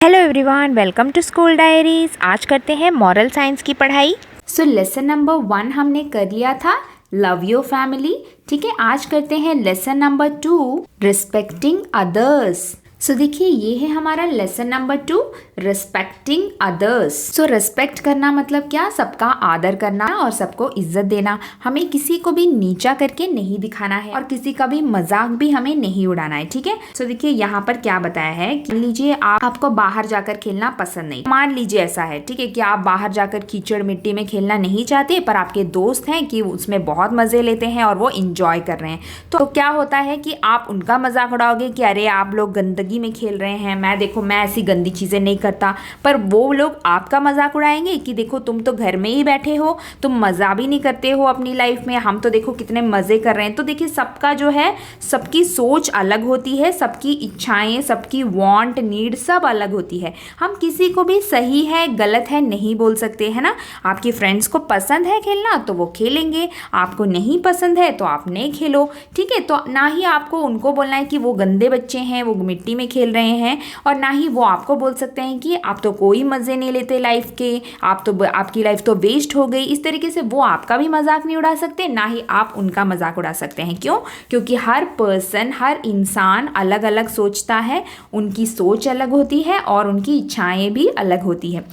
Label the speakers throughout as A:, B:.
A: Hello everyone, welcome to school diaries. आज करते हैं मॉरल साइंस की पढ़ाई।
B: सो लेसन नंबर 1 हमने कर लिया था, लव योर फैमिली। ठीक है, आज करते हैं लेसन नंबर 2, रिस्पेक्टिंग अदर्स। सो देखिए, ये है हमारा lesson number 2, respecting others. So respect करना मतलब क्या? सबका आदर करना और सबको इज्जत देना। हमें किसी को भी नीचा करके नहीं दिखाना है और किसी का भी मजाक भी हमें नहीं उड़ाना है। ठीक है, सो देखिए यहाँ पर क्या बताया है कि लीजिए आपको बाहर जाकर खेलना पसंद नहीं। मान लीजिए ऐसा है, ठीक है, कि आप बाहर जाकर कीचड़ मिट्टी में खेलना नहीं चाहते, पर आपके दोस्त हैं कि उसमें बहुत मजे लेते हैं और वो इंजॉय कर रहे हैं। तो क्या होता है कि आप उनका मजाक उड़ाओगे कि अरे आप लोग गंदगी में खेल रहे हैं, मैं ऐसी गंदी चीजें नहीं करता। पर वो लोग आपका मजाक उड़ाएंगे कि देखो तुम तो घर में ही बैठे हो, तुम मजा भी नहीं करते हो अपनी लाइफ में, हम तो देखो कितने मजे कर रहे हैं। तो देखिए, सबका जो है, सबकी सोच अलग होती है, सबकी इच्छाएं, सबकी वांट नीड सब अलग होती है। हम किसी को भी सही है गलत है नहीं बोल सकते, है ना। आपकी फ्रेंड्स को पसंद है खेलना तो वो खेलेंगे, आपको नहीं पसंद है तो आप नहीं खेलो। ठीक है, तो ना ही आपको उनको बोलना है कि वो गंदे बच्चे हैं, वो मिट्टी में खेल रहे हैं, और ना ही वो आपको बोल सकते हैं कि आप तो कोई मज़े नहीं लेते लाइफ के, आपकी लाइफ तो वेस्ट हो गई। इस तरीके से वो आपका भी मजाक नहीं उड़ा सकते, ना ही आप उनका मजाक उड़ा सकते हैं। क्यों? क्योंकि हर पर्सन, हर इंसान अलग अलग सोचता है, उनकी सोच अलग होती है और उनकी इच्छाएं भी अलग होती है।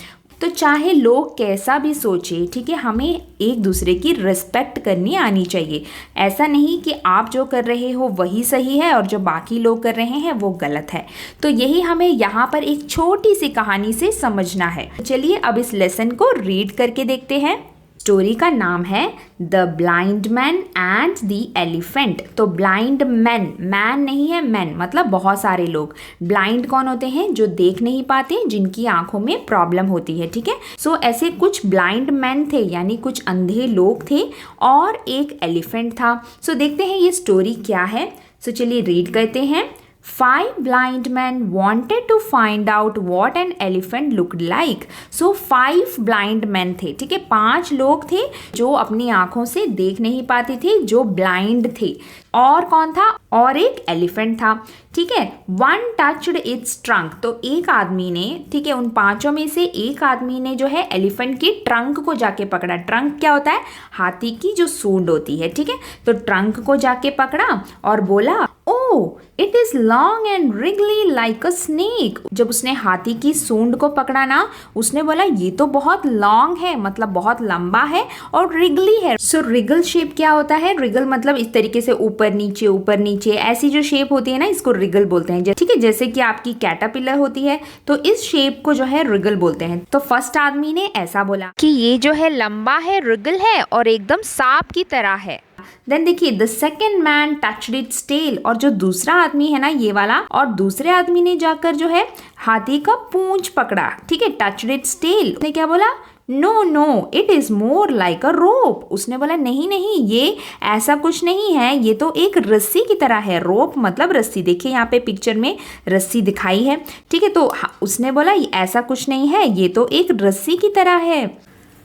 B: तो चाहे लोग कैसा भी सोचे, ठीक है, हमें एक दूसरे की रिस्पेक्ट करनी आनी चाहिए। ऐसा नहीं कि आप जो कर रहे हो वही सही है और जो बाकी लोग कर रहे हैं वो गलत है। तो यही हमें यहाँ पर एक छोटी सी कहानी से समझना है। चलिए अब इस लेसन को रीड करके देखते हैं। स्टोरी का नाम है the blind man and the elephant. तो ब्लाइंड मैन, मैन नहीं है, मैन मतलब बहुत सारे लोग। ब्लाइंड कौन होते हैं? जो देख नहीं पाते, जिनकी आंखों में प्रॉब्लम होती है। ठीक है, सो ऐसे कुछ ब्लाइंड मैन थे, यानी कुछ अंधे लोग थे, और एक एलिफेंट था। सो देखते हैं ये स्टोरी क्या है। सो चलिए रीड करते हैं। 5 blind men wanted to find out what an elephant looked like. So 5 blind men थे, ठीक है, 5 लोग थे जो अपनी आंखों से देख नहीं पाते थे, जो ब्लाइंड थे। और कौन था? और एक एलिफेंट था। ठीक है, 1 touched its trunk। तो एक आदमी ने, ठीक है, उन 5 में से एक आदमी ने जो है एलिफेंट की ट्रंक को जाके पकड़ा। ट्रंक क्या होता है? हाथी की जो सूंड होती है। ठीक है, तो ट्रंक को जाके पकड़ा और बोला, oh it is long and Wrigley like a snake. जब उसने हाथी की सूंड को पकड़ा ना, उसने बोला ये तो बहुत लॉन्ग है, मतलब बहुत लंबा है, और रिगली है। सो रिगल शेप क्या होता है? रिगल मतलब इस तरीके से ऊपर नीचे ऐसी जो शेप होती है ना, इसको रिगल बोलते हैं। ठीक है, जैसे कि आपकी कैटरपिलर होती है, तो इस शेप को जो है रिगल बोलते हैं। तो फर्स्ट आदमी ने ऐसा बोला
A: कि ये जो है लंबा है, रिगल है और एकदम सांप की तरह है।
B: देन देखिए, the second man touched its tail. और जो दूसरा आदमी है ना, ये वाला, और दूसरे आदमी ने जाकर जो है हाथी का पूंछ पकड़ा। ठीक है, टच्ड इट्स टेल। उसने क्या बोला? No no it is more like a rope. उसने बोला नहीं नहीं, ये ऐसा कुछ नहीं है, ये तो एक रस्सी की तरह है। रोप मतलब रस्सी। देखिए यहाँ पे पिक्चर में रस्सी दिखाई है। ठीक है, तो उसने बोला ऐसा कुछ नहीं है, ये तो एक रस्सी की तरह है।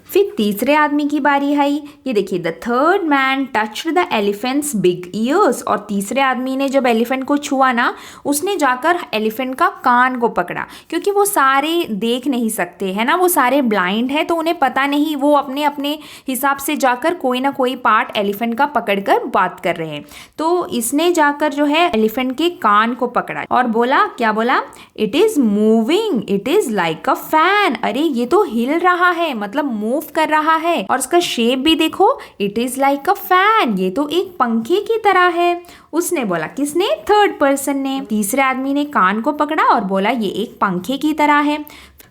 B: फिर तीसरे आदमी की बारी आई। ये देखिए, the third man touched the elephants big years. और तीसरे आदमी ने जब एलिफेंट को छुआ ना, उसने जाकर एलिफेंट का कान को पकड़ा, क्योंकि वो सारे देख नहीं सकते है ना, वो सारे ब्लाइंड है, तो उन्हें पता नहीं, वो अपने अपने हिसाब से जाकर कोई ना कोई पार्ट एलिफेंट का पकड़कर बात कर रहे हैं। तो इसने जाकर जो है एलिफेंट के कान को पकड़ा और बोला, क्या बोला? It is moving, it is like a fan. अरे ये तो हिल रहा है, मतलब मूव कर रहा है, और उसका शेप भी देखो, it is like a fan, ये तो एक पंखे की तरह है। उसने बोला, किसने? थर्ड पर्सन ने। तीसरे आदमी ने कान को पकड़ा और बोला ये एक पंखे की तरह है।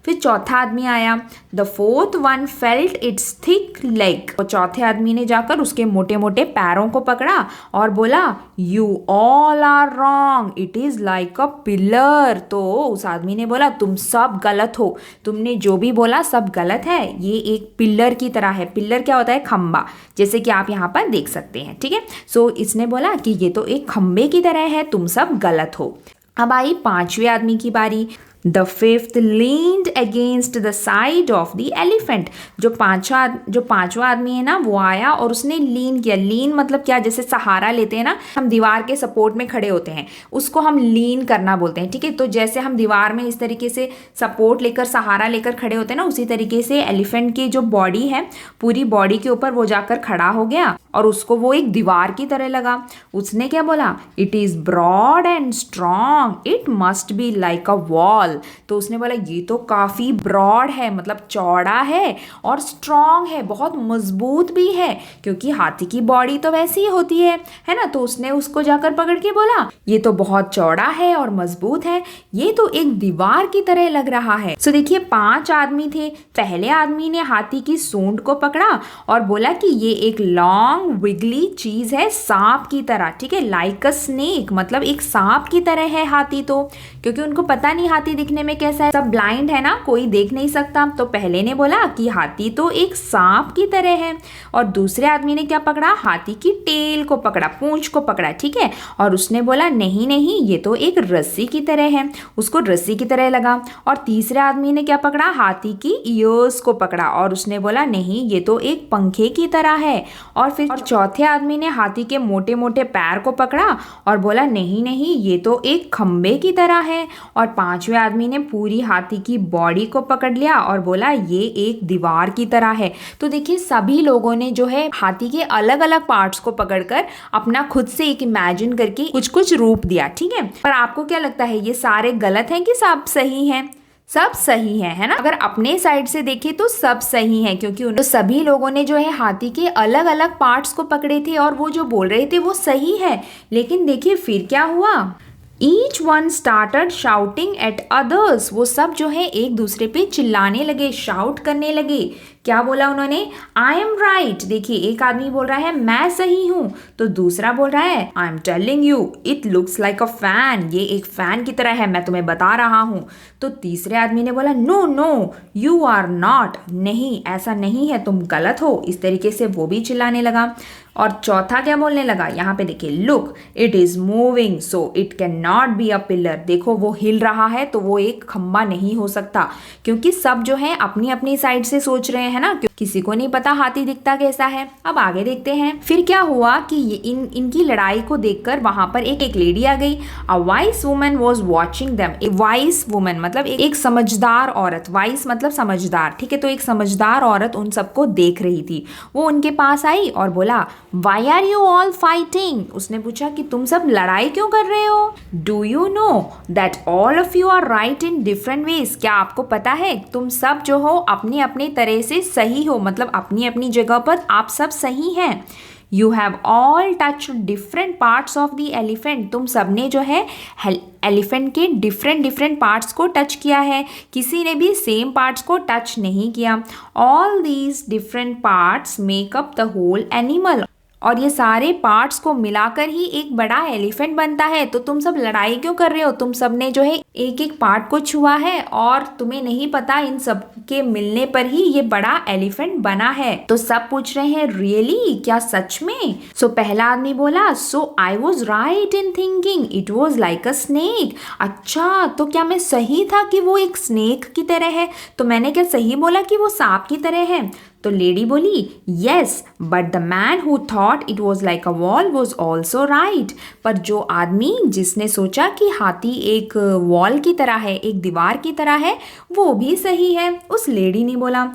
B: फिर चौथा आदमी आया। The fourth one felt it's thick leg. और चौथे आदमी ने जाकर उसके मोटे मोटे पैरों को पकड़ा और बोला, you all are wrong, it is like a pillar. तो उस आदमी ने बोला, तुम सब गलत हो, तुमने जो भी बोला सब गलत है, ये एक पिलर की तरह है। पिलर क्या होता है? खंबा, जैसे कि आप यहाँ पर देख सकते हैं। ठीक है, सो इसने बोला कि ये तो एक खंबे की तरह है, तुम सब गलत हो। अब आई 5वें आदमी की बारी। The fifth leaned against the side of the elephant. जो पांचवा आदमी है ना वो आया और उसने लीन किया. लीन मतलब क्या, जैसे सहारा लेते हैं ना, हम दीवार के सपोर्ट में खड़े होते हैं, उसको हम लीन करना बोलते हैं. ठीक है, तो जैसे हम दीवार में इस तरीके से सपोर्ट लेकर, सहारा लेकर खड़े होते हैं ना, उसी तरीके से एलिफेंट की जो बॉडी है, पूरी बॉडी के ऊपर वो जाकर खड़ा हो गया और उसको वो एक दीवार की तरह लगा. उसने क्या बोला? It is broad and strong, it must be like a wall. तो उसने बोला ये तो काफी ब्रॉड है, मतलब चौड़ा है, और स्ट्रॉन्ग है, बहुत मजबूत भी है, क्योंकि हाथी की बॉडी तो वैसी ही होती है ना. तो उसने उसको जाकर पकड़ के बोला ये तो बहुत चौड़ा है और मजबूत है, ये तो एक दीवार की तरह लग रहा है. सो देखिए 5 आदमी थे. पहले आदमी ने हाथी की सूंड को पकड़ा और बोला कि ये एक लॉन्ग विगली चीज है, सांप की तरह. ठीक है, लाइक अ स्नेक, मतलब एक सांप की तरह है हाथी. तो क्योंकि उनको पता नहीं हाथी दिखने में कैसा है, सब ब्लाइंड है ना, कोई देख नहीं सकता, तो पहले ने बोला कि हाथी तो एक सांप की तरह है. और दूसरे आदमी ने क्या पकड़ा? हाथी की टेल को पकड़ा, पूंछ को पकड़ा. ठीक है, और उसने बोला नहीं नहीं ये तो एक रस्सी की तरह है, उसको रस्सी की तरह लगा. और तीसरे आदमी ने क्या पकड़ा? हाथी की ईयर्स को पकड़ा और उसने बोला नहीं ये तो एक पंखे की तरह है. और फिर चौथे आदमी ने हाथी के मोटे मोटे पैर को पकड़ा और बोला नहीं नहीं ये तो एक खंबे की तरह है. और पांचवें आदमी ने पूरी हाथी की बॉडी को पकड़ लिया और बोला ये एक दीवार की तरह है. तो देखिए सभी लोगों ने जो है हाथी के अलग अलग पार्ट्स को पकड़कर अपना खुद से एक इमेजिन करके कुछ कुछ रूप दिया. ठीक है, पर आपको क्या लगता है ये सारे गलत हैं कि सब सही हैं? सब सही है ना. अगर अपने साइड से देखें तो सब सही है, क्योंकि तो सभी लोगों ने जो है हाथी के अलग अलग पार्ट्स को पकड़े थे और वो जो बोल रहे थे वो सही है. लेकिन देखिए फिर क्या हुआ? Each one started shouting at others. वो सब जो है एक दूसरे पे चिल्लाने लगे, शाउट करने लगे. क्या बोला उन्होंने? I am right. देखिए एक आदमी बोल रहा है मैं सही हूँ, तो दूसरा बोल रहा है I am telling you it looks like a fan. ये एक फैन की तरह है, मैं तुम्हें बता रहा हूँ. तो तीसरे आदमी ने बोला no no you are not. नहीं ऐसा नहीं है, तुम गलत हो. इस तरीके से वो भी चिल्लाने लगा. और चौथा क्या बोलने लगा? यहाँ पे देखिए look it is moving so it can not be a pillar. देखो वो हिल रहा है तो वो एक खंबा नहीं हो सकता. क्योंकि सब जो है अपनी अपनी साइड से सोच रहे हैं ना, किसी को नहीं पता हाथी दिखता कैसा है. अब आगे देखते हैं फिर क्या हुआ कि इनकी लड़ाई को देखकर वहां पर एक लेडी आ गई. अ wise woman was watching them. A vice woman मतलब एक समझदार औरत. वाइस मतलब समझदार. ठीक है, तो एक समझदार औरत उन सबको देख रही थी. वो उनके पास आई और बोला Why are you all fighting? उसने पूछा कि तुम सब लड़ाई क्यों कर रहे हो? Do you know that all of you are right in different ways? क्या आपको पता है तुम सब जो हो अपनी अपनी तरह से सही हो, मतलब अपनी अपनी जगह पर आप सब सही हैं. You have all touched different parts of the elephant. तुम सबने जो है एलिफेंट के डिफरेंट पार्ट्स को टच किया है, किसी ने भी सेम पार्ट्स को टच नहीं किया. All these different parts make up the whole animal. और ये सारे पार्ट्स को मिलाकर ही एक बड़ा एलिफेंट बनता है. तो तुम सब लड़ाई क्यों कर रहे हो? तुम सब ने जो है एक एक पार्ट को छुआ है और तुम्हें नहीं पता इन सब के मिलने पर ही ये बड़ा एलिफेंट बना है. तो सब पूछ रहे हैं रियली, क्या सच में? सो पहला आदमी बोला so I was right in thinking it was like a snake. अच्छा, तो क्या मैं सही था कि वो एक स्नेक की तरह है? तो मैंने क्या सही बोला कि वो सांप की तरह है? तो लेडी बोली yes but the man who thought it was like a wall was also right. पर जो आदमी जिसने सोचा कि हाथी एक वॉल की तरह है, एक दीवार की तरह है, वो भी सही है. उस लेडी ने बोला.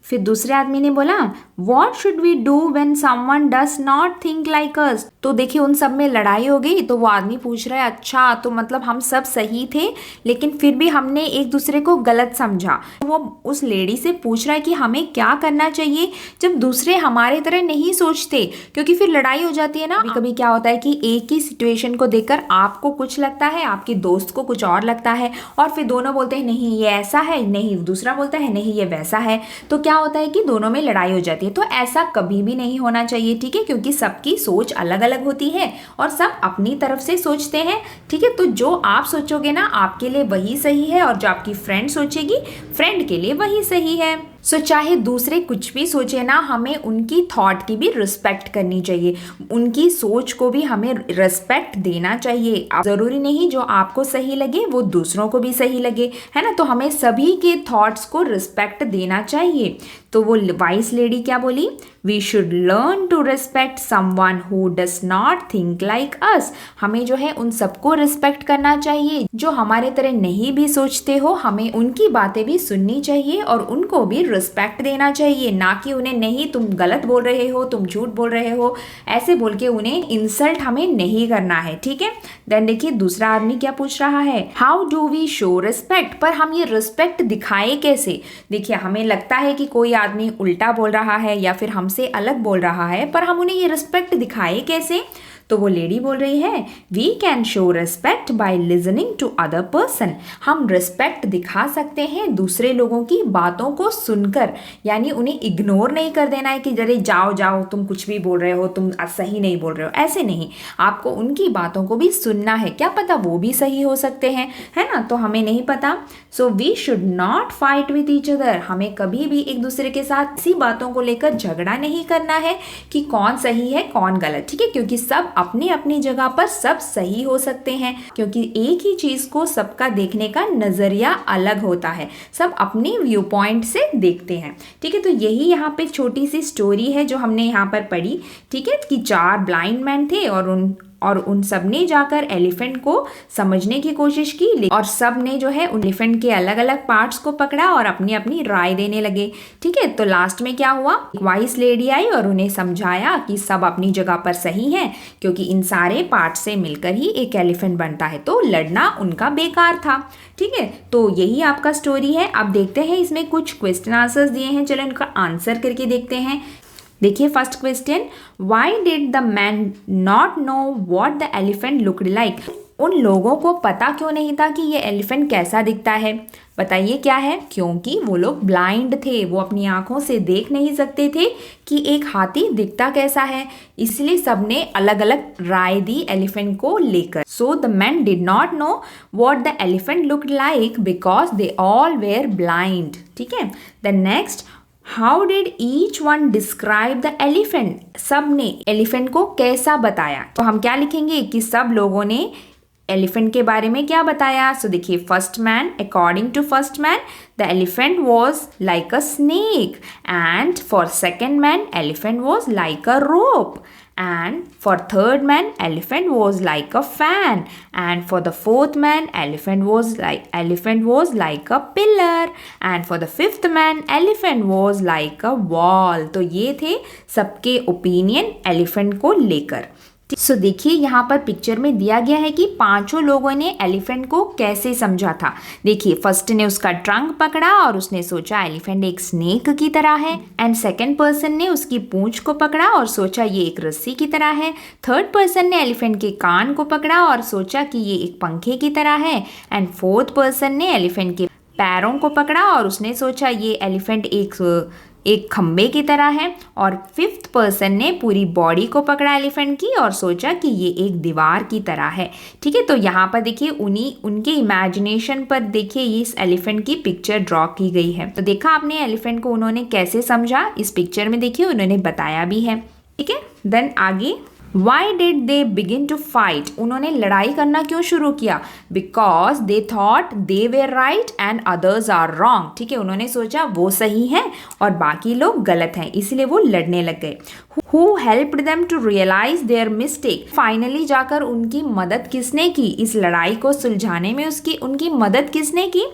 B: फिर दूसरे आदमी ने बोला what should we do when someone does not think like us. तो देखिए उन सब में लड़ाई हो गई. तो वो आदमी पूछ रहा है अच्छा तो मतलब हम सब सही थे लेकिन फिर भी हमने एक दूसरे को गलत समझा. वो उस लेडी से पूछ रहा है कि हमें क्या करना चाहिए जब दूसरे हमारे तरह नहीं सोचते, क्योंकि फिर लड़ाई हो जाती है ना. कभी कभी क्या होता है कि एक ही सिचुएशन को देखकर आपको कुछ लगता है, आपके दोस्त को कुछ और लगता है, और फिर दोनों बोलते हैं नहीं ये ऐसा है, नहीं दूसरा बोलता है नहीं ये वैसा है. तो क्या होता है कि दोनों में लड़ाई हो जाती है. तो ऐसा कभी भी नहीं होना चाहिए. ठीक है, क्योंकि सबकी सोच अलग अलग होती है और सब अपनी तरफ से सोचते हैं. ठीक है, तो जो आप सोचोगे ना आपके लिए वही सही है और जो आपकी फ्रेंड सोचेगी फ्रेंड के लिए वही सही है. सो चाहे दूसरे कुछ भी सोचे ना, हमें उनकी थॉट की भी रिस्पेक्ट करनी चाहिए, उनकी सोच को भी हमें रिस्पेक्ट देना चाहिए। ज़रूरी नहीं जो आपको सही लगे वो दूसरों को भी सही लगे, है ना। तो हमें सभी के थॉट्स को रिस्पेक्ट देना चाहिए। तो वो वाइस लेडी क्या बोली, we should learn to respect someone who does not think like us. हमें जो है उन सबको रिस्पेक्ट करना चाहिए जो हमारे तरह नहीं भी सोचते हो। हमें उनकी बातें भी सुननी चाहिए और उनको भी रिस्पेक्ट देना चाहिए, ना कि उन्हें नहीं तुम गलत बोल रहे हो, तुम झूठ बोल रहे हो, ऐसे बोल के उन्हें इंसल्ट हमें नहीं करना है, ठीक है। देन देखिए दूसरा आदमी क्या पूछ रहा है, how do we show respect. पर हम ये रिस्पेक्ट दिखाए कैसे। देखिए हमें लगता है कि कोई आदमी उल्टा बोल रहा है या फिर हमसे अलग बोल रहा है, पर हम उन्हें ये रिस्पेक्ट दिखाए कैसे। तो वो लेडी बोल रही है, we can show respect by listening to other person. हम रिस्पेक्ट दिखा सकते हैं दूसरे लोगों की बातों को सुनकर, यानी उन्हें इग्नोर नहीं कर देना है कि जरे जाओ जाओ तुम कुछ भी बोल रहे हो, तुम सही नहीं बोल रहे हो, ऐसे नहीं। आपको उनकी बातों को भी सुनना है, क्या पता वो भी सही हो सकते हैं, है ना। तो हमें नहीं पता। So we should not fight with each other. हमें कभी भी एक दूसरे के साथ इसी बातों को लेकर झगड़ा नहीं करना है कि कौन सही है कौन गलत, ठीक है। क्योंकि सब अपनी अपनी जगह पर सब सही हो सकते हैं, क्योंकि एक ही चीज को सबका देखने का नजरिया अलग होता है, सब अपनी व्यू पॉइंट से देखते हैं, ठीक है। तो यही यहाँ पे छोटी सी स्टोरी है जो हमने यहाँ पर पढ़ी, ठीक है, कि 4 ब्लाइंड मैन थे और उन सब ने जाकर एलिफेंट को समझने की कोशिश की, और सब ने जो है उन एलिफेंट के अलग अलग पार्ट्स को पकड़ा और अपनी अपनी राय देने लगे, ठीक है। तो लास्ट में क्या हुआ, एक वाइस लेडी आई और उन्हें समझाया कि सब अपनी जगह पर सही है, क्योंकि इन सारे पार्ट से मिलकर ही एक एलिफेंट बनता है, तो लड़ना उनका बेकार था, ठीक है। तो यही आपका स्टोरी है। अब देखते हैं इसमें कुछ क्वेश्चन आंसर्स दिए हैं, चलो इनका आंसर करके देखते हैं। देखिए first question, why did the man not know what the elephant looked like. उन लोगों को पता क्यों नहीं था कि ये एलिफेंट कैसा दिखता है। बताइए क्या है, क्योंकि वो लोग ब्लाइंड थे, वो अपनी आंखों से देख नहीं सकते थे कि एक हाथी दिखता कैसा है, इसलिए सबने अलग अलग राय दी एलिफेंट को लेकर। So the man did not know what the elephant looked like because they all were blind, ठीक है। The next, how did each one describe the elephant. सब ने एलिफेंट को कैसा बताया। तो हम क्या लिखेंगे कि सब लोगों ने एलिफेंट के बारे में क्या बताया। सो देखिए first man, according to first man the elephant was like a snake, and for second man elephant was like a rope, and for third man elephant was like a fan, and for the fourth man elephant was like a pillar, and for the fifth man elephant was like a wall। तो ये थे सबके opinion elephant को लेकर। सो देखिए यहाँ पर picture में दिया गया है कि पांचों लोगों ने एलिफेंट को कैसे समझा था। देखिए फर्स्ट ने उसका ट्रंक पकड़ा और उसने सोचा एलिफेंट एक स्नेक की तरह है, एंड सेकंड पर्सन ने उसकी पूंछ को पकड़ा और सोचा ये एक रस्सी की तरह है। थर्ड पर्सन ने एलिफेंट के कान को पकड़ा और सोचा कि ये एक पंखे की तरह है, एंड फोर्थ पर्सन ने एलिफेंट के पैरों को पकड़ा और उसने सोचा ये एलिफेंट एक खंबे की तरह है, और फिफ्थ पर्सन ने पूरी बॉडी को पकड़ा एलिफेंट की और सोचा कि ये एक दीवार की तरह है, ठीक है। तो यहाँ पर देखिए उनके इमेजिनेशन पर देखिए इस एलिफेंट की पिक्चर ड्रॉ की गई है। तो देखा आपने एलिफेंट को उन्होंने कैसे समझा, इस पिक्चर में देखिए उन्होंने बताया भी है, ठीक है। देन आगे, Why did they begin to fight? उन्होंने लड़ाई करना क्यों शुरू किया? Because they thought they were right and others are wrong। ठीक है, उन्होंने सोचा वो सही है और बाकी लोग गलत हैं, इसलिए वो लड़ने लग गए। Who helped them to realize their mistake? Finally जाकर उनकी मदद किसने की? इस लड़ाई को सुलझाने में उनकी मदद किसने की?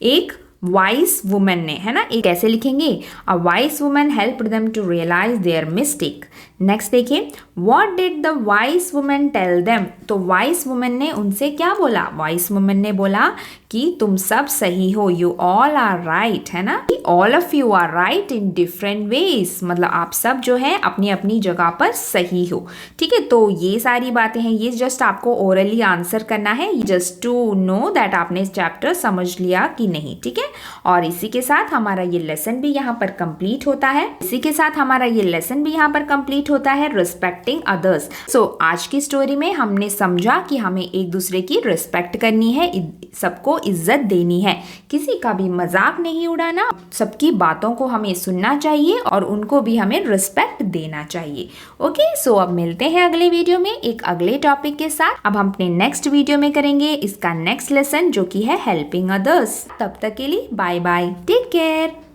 B: एक वाइस वुमन ने, है ना। एक कैसे लिखेंगे, a wise woman helped them to realise their mistake. Next देखिए, what did the wise woman tell them. तो वाइस वुमन ने उनसे क्या बोला? वाइस वुमन ने बोला कि तुम सब सही हो, यू ऑल आर राइट, है ना। All of you are right in different ways, मतलब आप सब जो है अपनी अपनी जगह पर सही हो, ठीक है। तो ये सारी बातें हैं, ये जस्ट आपको ओरली आंसर करना है, जस्ट टू नो दैट आपने इस चैप्टर समझ लिया कि नहीं, ठीक है। और इसी के साथ हमारा ये लेसन भी यहाँ पर कंप्लीट होता है। ऑपोजिट होता है रिस्पेक्टिंग अदर्स। सो आज की स्टोरी में हमने समझा कि हमें एक दूसरे की रिस्पेक्ट करनी है, सबको इज्जत देनी है, किसी का भी मजाक नहीं उड़ाना, सबकी बातों को हमें सुनना चाहिए और उनको भी हमें रिस्पेक्ट देना चाहिए। ओके, सो अब मिलते हैं अगले वीडियो में एक अगले टॉपिक के साथ। अब हम अपने नेक्स्ट वीडियो में करेंगे इसका नेक्स्ट लेसन जो कि है हेल्पिंग अदर्स। तब तक के लिए बाय बाय, टेक केयर।